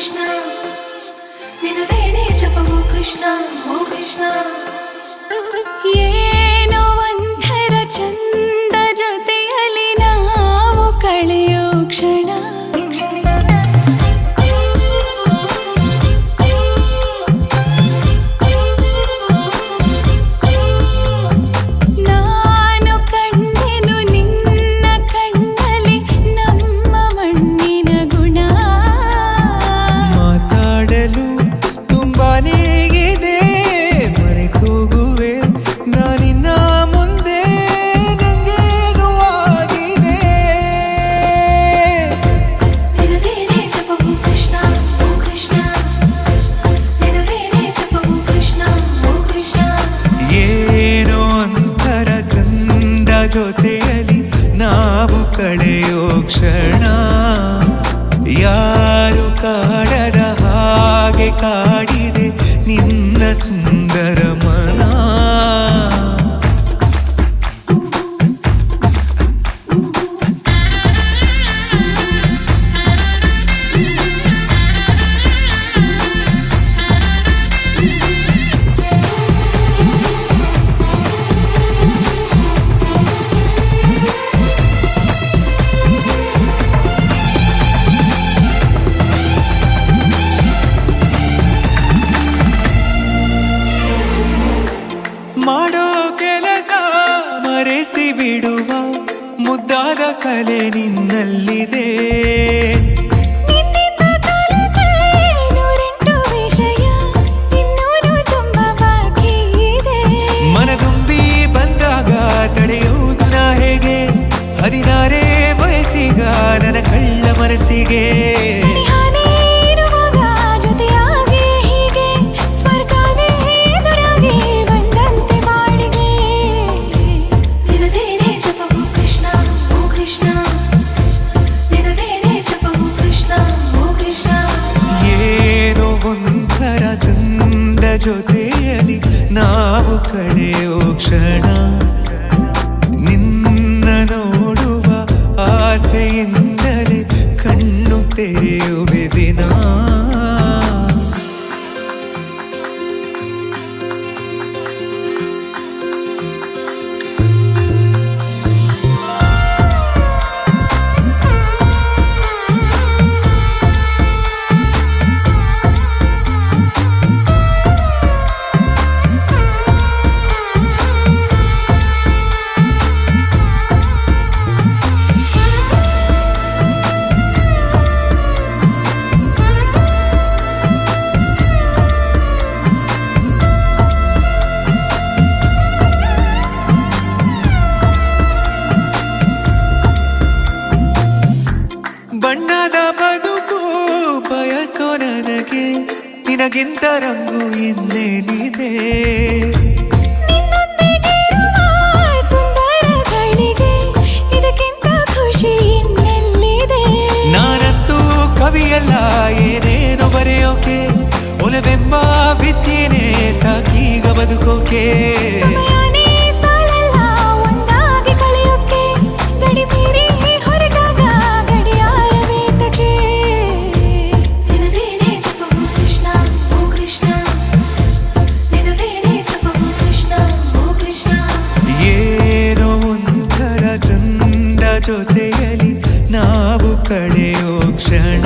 ಕೃಷ್ಣ ನಿನದೇನೇ ಜಪವೋ ಕೃಷ್ಣ ಓ ಕೃಷ್ಣ ಏನೋ ಒಂಥರ ಚಂದ ಜೊತೆಯಲ್ಲಿ ನಾವು ಕಳೆಯೋ ಕ್ಷಣ ನಾನು ಕಂಡೆನು ನಿನ್ನ ಕಣ್ಣಲ್ಲಿ ನಮ್ಮ ಮಣ್ಣಿನ ಗುಣ ಮಾತಾಡಲು ತುಂಬಾನೇ ಇದೆ ಮರೆತೋಗುವೆ ನಾನಿನ್ನ ಮುಂದೆ ನಂಗೇನು ಆಗಿದೆ ನಿನದೇನೇ ಜಪವೋ ಕೃಷ್ಣ ಓ ಕೃಷ್ಣ ನಿನದೇನೇ ಜಪವೋ ಕೃಷ್ಣ ಓ ಕೃಷ್ಣ ಏನೋ ಒಂಥರ ಚಂದ ಜೊತೆಯಲ್ಲಿ ನಾವು ಕಳೆಯೋ ಕ್ಷಣ ಯಾರು ಕಾಡದ ಹಾಗೆ ಕಾಡಿದೆ ನಿನ್ನ ಸುಂದರ ಮನ ಮಾಡೋ ಕೆಲಸ ಮರೆಸಿ ಬಿಡುವ ಮುದ್ದಾದ ಕಲೆ ನಿನ್ನಲ್ಲಿದೆ ನಿನ್ನಿಂದ ಕಲಿತೆ ನೂರೆಂಟು ವಿಷಯ ಇನ್ನೂರು ತುಂಬ ಬಾಕಿ ಇದೆ ಮನದುಂಬಿ ಬಂದಾಗ ತಡೆಯುವುದು ನಾ ಹೇಗೆ 16 ವಯಸ್ಸಿಗ ನನ್ನ ಕಳ್ಳ ಮನಸ್ಸಿಗೆ ಸನಿಹಾನೇ ಇರುವಾಗ ಜೊತೆಯಾಗಿ ಹೀಗೆ ಸ್ವರ್ಗನೇ ಎದುರಾಗಿ ಬಂದಂತೆ ಬಾಳಿಗೆ ನಿನದೇನೇ ಜಪವೋ ಕೃಷ್ಣ ಓ ಕೃಷ್ಣ ನಿನದೇನೇ ಜಪವೋ ಕೃಷ್ಣ ಓ ಕೃಷ್ಣ ಏನೋ ಒಂಥರ ಚಂದ ಜೊತೆಯಲ್ಲಿ ನಾವು ಕಳೆಯೋ ಕ್ಷಣ ನಿನ್ನ ನೋಡುವ ಆಸೆಯಿಂದಲೇ ಕಣ್ಣು ತೆರೆಯುವೆ ದಿನ ಬಣ್ಣದ ಬದುಕು ಬಯಸೋ ನನಗೆ ನಿನಗಿಂತ ರಂಗು ಇನ್ನೇನಿದೆ ನಿನ್ನೊಂದಿಗಿರುವ ಸುಂದರಗಳಿಗೆ ಇದಕ್ಕಿಂತ ಖುಷಿ ಇನ್ನೆಲ್ಲಿದೆ ನಾನಂತೂ ಕವಿಯಲ್ಲ ಏನೇನು ಬರೆಯೋಕೆ ಒಲವೆಂಬ ವಿದ್ಯೆನೇ ಸಾಕೀಗ ಬದುಕೋಕೆ ಸಮಯನೇ ಸಾಲಲ್ಲ ಒಂದಾಗಿ ಕಳೆಯೋಕೆ ಗಡಿ ಮೀರಿ ಹೊರಟಾಗ ಗಡಿಯಾರ ವೇತಕ್ಕೆ ನಿನದೇನೇ ಜಪವೋ ಕೃಷ್ಣ ಓ ಕೃಷ್ಣ ನಿನದೇನೇ ಜಪವೋ ಕೃಷ್ಣ ಓ ಕೃಷ್ಣ ಏನೋ ಒಂಥರ ಚಂದ ಜೊತೆಯಲ್ಲಿ ನಾವು ಕಳೆಯೋ ಕ್ಷಣ